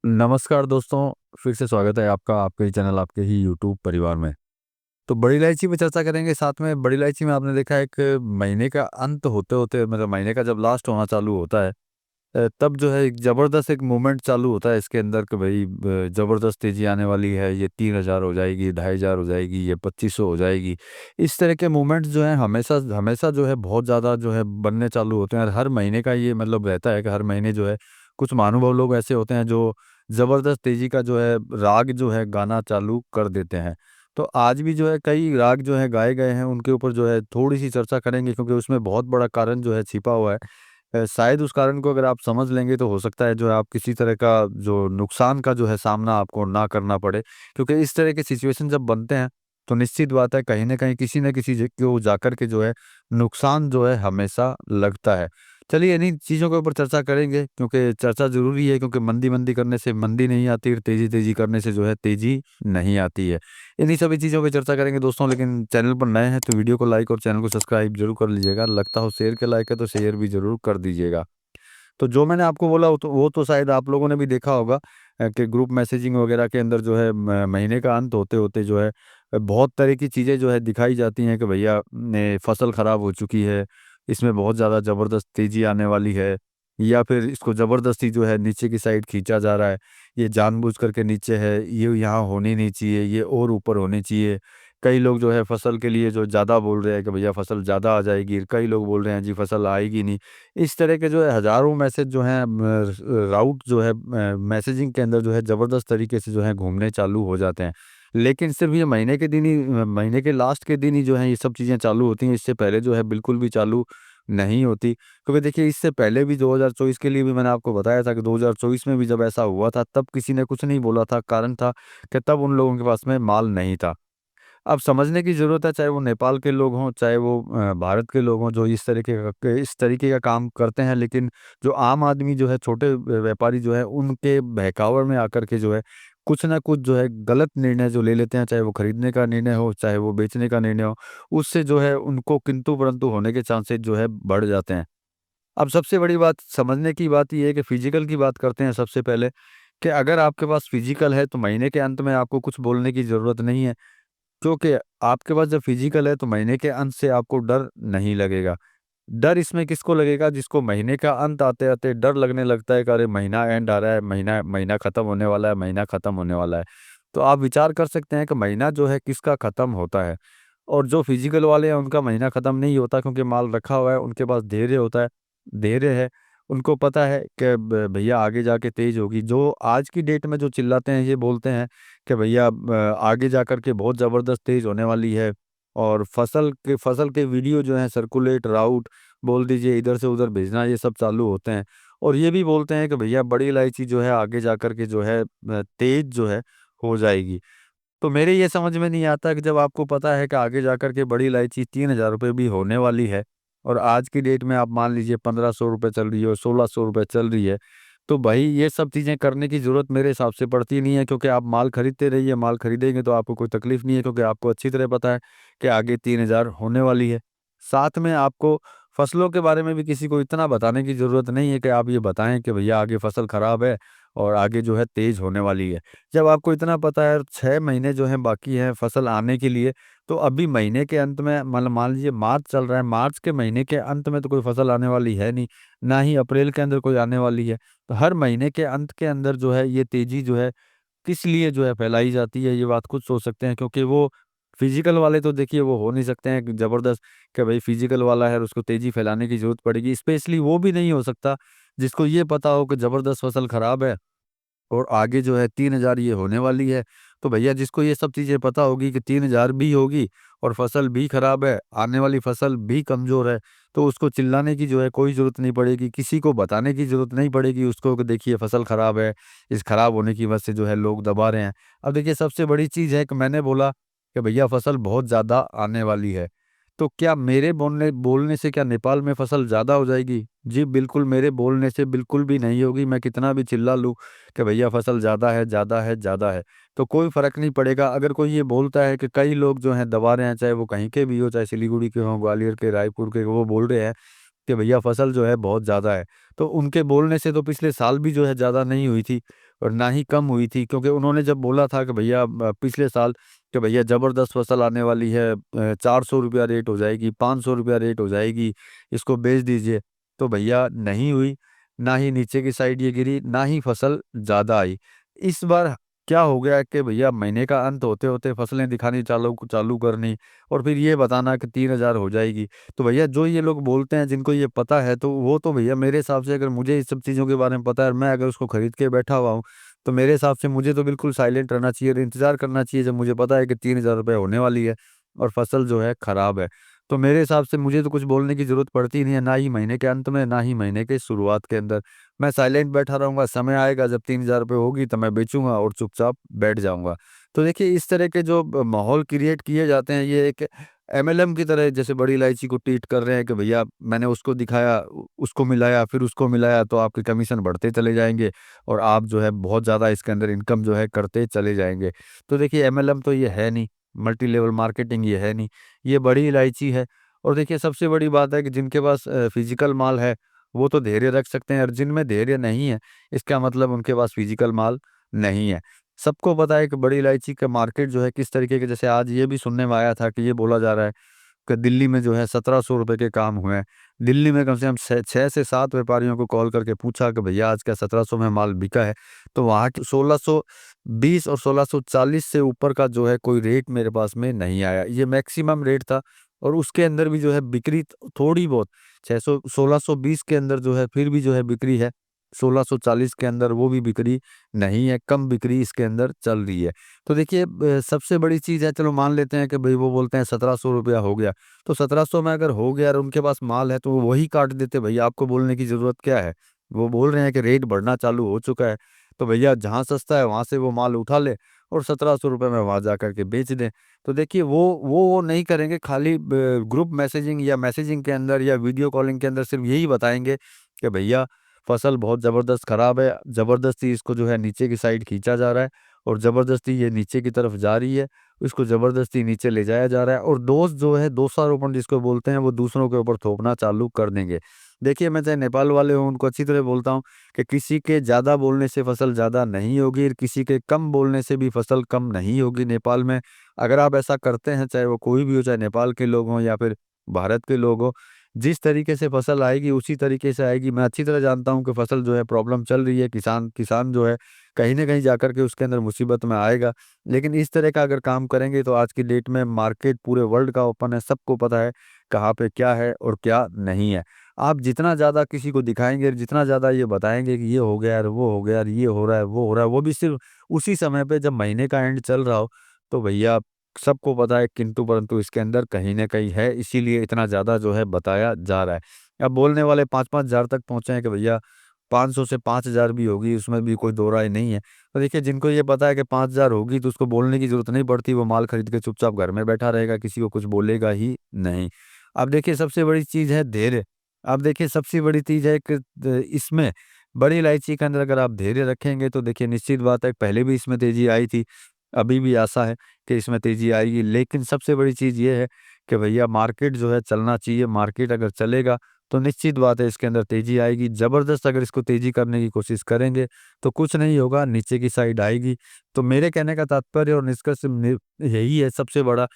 नमस्कार दोस्तों, फिर से स्वागत है आपका आपके ही चैनल, आपके ही यूट्यूब परिवार में। तो बड़ी इलायची पे चर्चा करेंगे साथ में। बड़ी इलायची में आपने देखा है एक महीने का अंत होते-होते मतलब महीने का जब लास्ट होना चालू होता है तब जो है एक ज़बरदस्त एक मूवमेंट चालू होता है इसके अंदर कि भई ब ज़बरदस्त तेज़ी आने वाली है, ये 3000 हो जाएगी, 2500 हो जाएगी, ये 2500 हो जाएगी। इस तरह के मूवमेंट्स जो हैं हमेशा हमेशा जो है बहुत ज़्यादा जो है बनने चालू होते हैं और हर महीने का ये मतलब रहता है कि हर महीने जो है कुछ महानुभाव लोग ऐसे होते हैं जो ज़बरदस्त तेज़ी का जो है राग जो है गाना चालू कर देते हैं। तो आज भी जो है कई राग जो है गाए गए हैं, उनके ऊपर जो है थोड़ी-सी चर्चा करेंगे क्योंकि उसमें बहुत बड़ा कारण जो है छिपा हुआ है। शायद उस कारण को अगर आप समझ लेंगे तो हो सकता है जो है आप किसी तरह का जो नुकसान का जो है सामना आपको ना करना पड़े। क्योंकि इस तरह के सिचुएशन जब बनते हैं, तो निश्चित बात है कहीं न किसी ज को जाकर के जो है नुकसान जो है हमेशा लगता है। चलिए इन्हीं चीज़ों के ऊपर चर्चा करेंगे क्योंकि चर्चा ज़रूरी है क्योंकि मंदी-मंदी करने से मंदी नहीं आती और तेज़ी-तेज़ी करने से जो है तेज़ी नहीं आती है। इन्हीं सभी चीज़ों पे चर्चा करेंगे दोस्तों, लेकिन चैनल पर नए हैं तो वीडियो को लाइक और चैनल को सब्सक्राइब ज़रूर कर लीजिएगा। लगता हो शेयर के लायक है तो शेयर भी ज़रूर कर दीजिएगा। तो जो मैंने आपको बोला वो तो शायद आप लोगों ने भी देखा होगा कि ग्रुप मैसेजिंग वगैरह के अंदर जो है महीने का अंत होते-होते जो है बहुत तरह की चीज़ें जो है दिखाई जाती हैं कि भैया ने फसल खराब हो चुकी है, इसमें बहुत ज़्यादा ज़बरदस्त तेज़ी आने वाली है या फिर इसको ज़बरदस्ती जो है नीचे की साइड खींचा जा रहा है, ये जानबूझ करके नीचे है, ये यहाँ होनी नहीं चाहिए, ये और ऊपर होनी चाहिए। कई लोग जो है फसल के लिए जो ज़्यादा बोल रहे हैं कि भैया फसल ज़्यादा आ जाएगी, कई लोग बोल रहे हैं जी फसल आएगी नहीं। इस तरह के जो है हज़ारों मैसेज जो हैं राउट जो है मैसेजिंग के अंदर जो है ज़बरदस्त तरीके से जो है घूमने चालू हो जाते हैं। लेकिन सिर्फ़ ये महीने के दिन ही महीने के लास्ट के दिन ही जो है ये सब चीज़ें चालू होती हैं, इससे पहले जो है बिल्कुल भी चालू नहीं होती। क्योंकि देखिए इससे पहले भी 2024 के लिए भी मैंने आपको बताया था कि 2024 में भी जब ऐसा हुआ था तब किसी ने कुछ नहीं बोला था, कारण था कि तब उन लोगों के पास में माल नहीं था। अब समझने की ज़रूरत है, चाहे वो नेपाल के लोग हों, चाहे वो भारत के लोग हों, जो इस तरीके का काम करते हैं, लेकिन जो आम आदमी जो है, छोटे व्यापारी जो है, उनके बहकावे में आकर के जो है, कुछ ना कुछ जो है गलत निर्णय जो ले लेते हैं, चाहे वो खरीदने का निर्णय हो, चाहे वो बेचने का निर्णय हो, उससे जो है उनको किंतु-परंतु होने के चांसेज़ जो है बढ़ जाते हैं। अब सबसे बड़ी बात समझने की बात ये है कि फिज़िकल की बात करते हैं सबसे पहले, कि अगर आपके पास फिज़िकल है, तो महीने के अंत में आपको कुछ बोलने की ज़रूरत नहीं है। क्योंकि आपके पास जब फिजिकल है तो महीने के अंत से आपको डर नहीं लगेगा। डर इसमें किसको लगेगा जिसको महीने का अंत आते-आते डर लगने लगता है कि अरे महीना एंड आ रहा है, महीना महीना खत्म होने वाला है, महीना खत्म होने वाला है। तो आप विचार कर सकते हैं कि महीना जो है किसका खत्म होता है और जो फिजिकल वाले हैं उनका महीना खत्म नहीं होता क्योंकि माल रखा हुआ है, उनके पास धैर्य होता है, धैर्य है। उनको पता है कि ब भैया आगे जाके तेज़ होगी। जो आज की डेट में जो चिल्लाते हैं, ये बोलते हैं कि भैया आगे जाकर के बहुत ज़बरदस्त तेज़ होने वाली है और फसल के वीडियो जो हैं सर्कुलेट, राउट बोल दीजिए इधर से उधर भेजना, ये सब चालू होते हैं। और ये भी बोलते हैं कि भैया बड़ी इलायची जो है आगे जाकर के जो है तेज़ जो है हो जाएगी। तो मेरे ये समझ में नहीं आता कि जब आपको पता है कि आगे जाकर के बड़ी इलायची ₹3000 भी होने वाली है और आज की डेट में आप मान लीजिए ₹1500 चल रही है और ₹1600 चल रही है, तो भाई ये सब चीज़ें करने की ज़रूरत मेरे हिसाब से पड़ती नहीं है क्योंकि आप माल खरीदते रहिए, माल खरीदेंगे तो आपको कोई तकलीफ़ नहीं है क्योंकि आपको अच्छी तरह पता है कि आगे 3000 होने वाली है। साथ में आपको फसलों के बारे में भी किसी को इतना बताने की ज़रूरत नहीं है कि आप ये बताएँ कि भैया आगे फसल खराब है और आगे जो है तेज़ होने वाली है। जब आपको इतना पता है 6 महीने जो हैं बाकी हैं फसल आने के लिए, तो अभी महीने के अंत में मतलब मान लीजिए मार्च चल रहा है, मार्च के महीने के अंत में तो कोई फसल आने वाली है नहीं, ना ही अप्रैल के अंदर कोई आने वाली है। तो हर महीने के अंत के अंदर जो है ये तेज़ी जो है किस लिए जो है फैलाई जाती है, ये बात खुद सोच सकते हैं क्योंकि वो फिज़िकल वाले तो देखिए वो हो नहीं सकते हैं कि ज़बरदस्त कि भई फिज़िकल वाला है और उसको तेज़ी फैलाने की ज़रूरत पड़ेगी। स्पेशली वो भी नहीं हो सकता जिसको ये पता हो कि ज़बरदस्त फसल खराब है और आगे जो है 3000 ये होने वाली है, तो भैया जिसको ये सब चीज़ें पता होगी कि 3000 भी होगी और फसल भी खराब है, आने वाली फसल भी कमज़ोर है, तो उसको चिल्लाने की जो है कोई ज़रूरत नहीं पड़ेगी, किसी को बताने की ज़रूरत नहीं पड़ेगी उसको कि देखिए फसल खराब है, इस खराब होने की वजह से जो है लोग दबा रहे हैं। अब देखिए सबसे बड़ी चीज़ है कि मैंने बोला कि भैया फसल बहुत ज़्यादा आने वाली है, तो क्या मेरे बोलने बोलने से क्या नेपाल में फसल ज़्यादा हो जाएगी? जी बिल्कुल, मेरे बोलने से बिल्कुल भी नहीं होगी, मैं कितना भी चिल्ला लूँ कि भैया फसल ज़्यादा है, ज़्यादा है, ज़्यादा है, तो कोई फ़र्क नहीं पड़ेगा। अगर कोई ये बोलता है कि कई लोग जो हैं दबा रहे हैं, चाहे वो कहीं के भी हों, चाहे सिलीगुड़ी के हों, ग्वालियर के, रायपुर के, वो बोल रहे हैं कि भैया फसल जो है बहुत ज़्यादा है। तो उनके बोलने से तो पिछले साल भी जो है ज़्यादा नहीं हुई थी। और ना ही कम हुई थी, क्योंकि उन्होंने जब बोला था कि भैया पिछले साल कि भैया ज़बरदस्त फसल आने वाली है, 400 रुपया रेट हो जाएगी, 500 रुपया रेट हो जाएगी, इसको बेच दीजिए, तो भैया नहीं हुई। ना ही नीचे की साइड ये गिरी, ना ही फसल ज़्यादा आई। इस बार क्या हो गया कि भैया महीने का अंत होते होते फसलें दिखानी चालू चालू करनी, और फिर ये बताना कि 3,000 हो जाएगी। तो भैया जो ये लोग बोलते हैं, जिनको ये पता है, तो वो तो भैया मेरे हिसाब से, अगर मुझे इस सब चीज़ों के बारे में पता है और मैं अगर उसको खरीद के बैठा हुआ हूँ, तो मेरे हिसाब से मुझे तो बिल्कुल साइलेंट रहना चाहिए और इंतज़ार करना चाहिए, जब मुझे पता है कि 3,000 रुपये होने वाली है और फसल जो है खराब है। तो मेरे हिसाब से मुझे तो कुछ बोलने की ज़रूरत पड़ती ही नहीं है, ना ही महीने के अंत में, ना ही महीने के शुरुआत के अंदर। मैं साइलेंट बैठा रहूँगा, समय आएगा जब 3,000 रुपये होगी तब मैं बेचूँगा और चुपचाप बैठ जाऊँगा। तो देखिए, इस तरह के जो माहौल क्रिएट किए जाते हैं, ये एक एमएलएम की तरह, जैसे बड़ी इलायची को ट्रीट कर रहे हैं कि भैया मैंने उसको दिखाया, उसको मिलाया, फिर उसको मिलाया, तो आपके कमीशन बढ़ते चले जाएँगे और आप जो है बहुत ज़्यादा इसके अंदर इनकम जो है करते चले जाएँगे। तो देखिए, एमएलएम तो ये है नहीं, मल्टी लेवल मार्केटिंग ये है नहीं, ये बड़ी इलायची है। और देखिए, सबसे बड़ी बात है कि जिनके पास फिज़िकल माल है, वो तो धैर्य रख सकते हैं, और जिनमें धैर्य नहीं है, इसका मतलब उनके पास फिज़िकल माल नहीं है। सबको पता है कि बड़ी इलायची का मार्केट जो है किस तरीके के, जैसे आज ये भी सुनने में आया था कि ये बोला जा रहा है कि दिल्ली में जो है 1700 रुपए के काम हुए हैं। दिल्ली में कम से कम 6 से 7 व्यापारियों को कॉल करके पूछा कि भैया आज क्या 1700 में माल बिका है? तो वहाँ के 1620 और 1640 से ऊपर का जो है कोई रेट मेरे पास में नहीं आया। ये मैक्सिमम रेट था, और उसके अंदर भी जो है बिक्री थोड़ी बहुत 600 1620 के अंदर जो है फिर भी जो है बिक्री है। 1640 के अंदर वो भी बिक्री नहीं है, कम बिक्री इसके अंदर चल रही है। तो देखिए, सबसे बड़ी चीज़ है, चलो मान लेते हैं कि भई वो बोलते हैं 1700 रुपया हो गया, तो 1700 में अगर हो गया और उनके पास माल है, तो वो वही काट देते, भैया आपको बोलने की ज़रूरत क्या है? वो बोल रहे हैं कि रेट बढ़ना चालू हो चुका है, तो भैया जहाँ सस्ता है वहाँ से वो माल उठा ले और 1700 रुपये में वहाँ जाकर के बेच दें। तो देखिए, वो नहीं करेंगे, खाली ग्रुप मैसेजिंग या मैसेजिंग के अंदर या वीडियो कॉलिंग के अंदर सिर्फ़ यही बताएँगे कि भैया फसल बहुत ज़बरदस्त ख़राब है, ज़बरदस्ती इसको जो है नीचे की साइड खींचा जा रहा है और ज़बरदस्ती ये नीचे की तरफ जा रही है, इसको ज़बरदस्ती नीचे ले जाया जा रहा है, और दोष जो है, दोषारोपण जिसको बोलते हैं, वो दूसरों के ऊपर थोपना चालू कर देंगे। देखिए, मैं चाहे नेपाल वाले हों, उनको अच्छी तरह बोलता हूँ कि किसी के ज़्यादा बोलने से फसल ज़्यादा नहीं होगी और किसी के कम बोलने से भी फसल कम नहीं होगी नेपाल में। अगर आप ऐसा करते हैं, चाहे वो कोई भी हो, चाहे नेपाल के लोग हों या फिर भारत के लोग हों, जिस तरीके से फसल आएगी उसी तरीके से आएगी। मैं अच्छी तरह जानता हूँ कि फसल जो है प्रॉब्लम चल रही है, किसान किसान जो है कहीं न कहीं जाकर के उसके अंदर मुसीबत में आएगा। लेकिन इस तरह का अगर काम करेंगे, तो आज की डेट में मार्केट पूरे वर्ल्ड का ओपन है, सबको पता है कहाँ पे क्या है और क्या नहीं है। आप जितना ज़्यादा किसी को दिखाएँगे, जितना ज़्यादा ये बताएँगे कि ये हो गया यार, वो हो गया यार, ये हो रहा है, वो हो रहा है, वो भी सिर्फ़ उसी समय पे जब महीने का एंड चल रहा हो, तो भैया सबको पता है, किंतु परंतु इसके अंदर कहीं न कहीं है, इसीलिए इतना ज़्यादा जो है बताया जा रहा है। अब बोलने वाले 5-5 हज़ार तक पहुँचे हैं कि भैया 500 से 5,000 भी होगी, उसमें भी कोई दो राय नहीं है। तो देखिए, जिनको ये पता है कि 5,000 होगी, तो उसको बोलने की ज़रूरत नहीं पड़ती, वो माल खरीद के चुपचाप घर में बैठा रहेगा, किसी को कुछ बोलेगा ही नहीं। अब देखिए, सबसे बड़ी चीज़ है धैर्य। अब देखिए, सबसे बड़ी चीज़ है कि इसमें बड़ी इलायची के अंदर अगर आप धैर्य रखेंगे, तो देखिए निश्चित बात है, पहले भी इसमें तेज़ी आई थी, अभी भी आशा है कि इसमें तेज़ी आएगी। लेकिन सबसे बड़ी चीज़ ये है कि भैया मार्केट जो है चलना चाहिए, मार्केट अगर चलेगा, तो निश्चित बात है इसके अंदर तेज़ी आएगी। ज़बरदस्त अगर इसको तेज़ी करने की कोशिश करेंगे, तो कुछ नहीं होगा, नीचे की साइड आएगी। तो मेरे कहने का तात्पर्य और निष्कर्ष यही है सबसे बड़ा,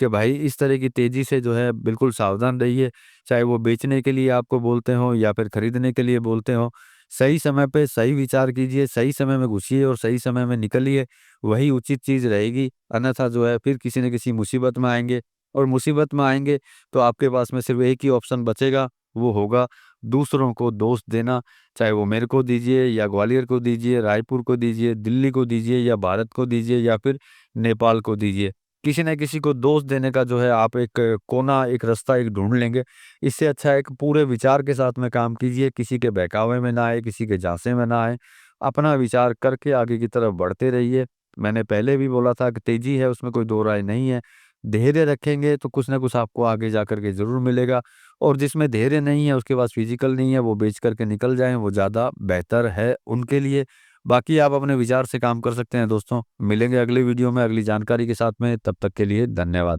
कि भाई इस तरह की तेज़ी से जो है बिल्कुल सावधान रहिए, चाहे वो बेचने के लिए आपको बोलते हों या फिर खरीदने के लिए बोलते हों। सही समय पे सही विचार कीजिए, सही समय में घुसिए और सही समय में निकलिए, वही उचित चीज़ रहेगी। अन्यथा जो है फिर किसी न किसी मुसीबत में आएँगे, और मुसीबत में आएँगे तो आपके पास में सिर्फ़ एक ही ऑप्शन बचेगा, वो होगा दूसरों को दोष देना। चाहे वो मेरे को दीजिए या ग्वालियर को दीजिए, रायपुर को दीजिए, दिल्ली को दीजिए या भारत को दीजिए या फिर नेपाल को दीजिए। किसी न किसी को दोष देने का जो है आप एक कोना, एक रास्ता एक ढूँढ लेंगे। इससे अच्छा है कि पूरे विचार के साथ में काम कीजिए, किसी के बहकावे में ना आए, किसी के झांसे में ना आए। अपना विचार करके आगे की तरफ बढ़ते रहिए। मैंने पहले भी बोला था कि तेज़ी है, उसमें कोई दो राय नहीं है। धैर्य रखेंगे तो कुछ न कुछ आपको आगे जाकर के ज़रूर मिलेगा, और जिसमें धैर्य नहीं है, उसके पास फ़िज़िकल नहीं है, वो बेच कर के निकल जाएँ, वो ज़्यादा बेहतर है उनके लिए। बाकी आप अपने विचार से काम कर सकते हैं दोस्तों। मिलेंगे अगली वीडियो में अगली जानकारी के साथ में, तब तक के लिए धन्यवाद।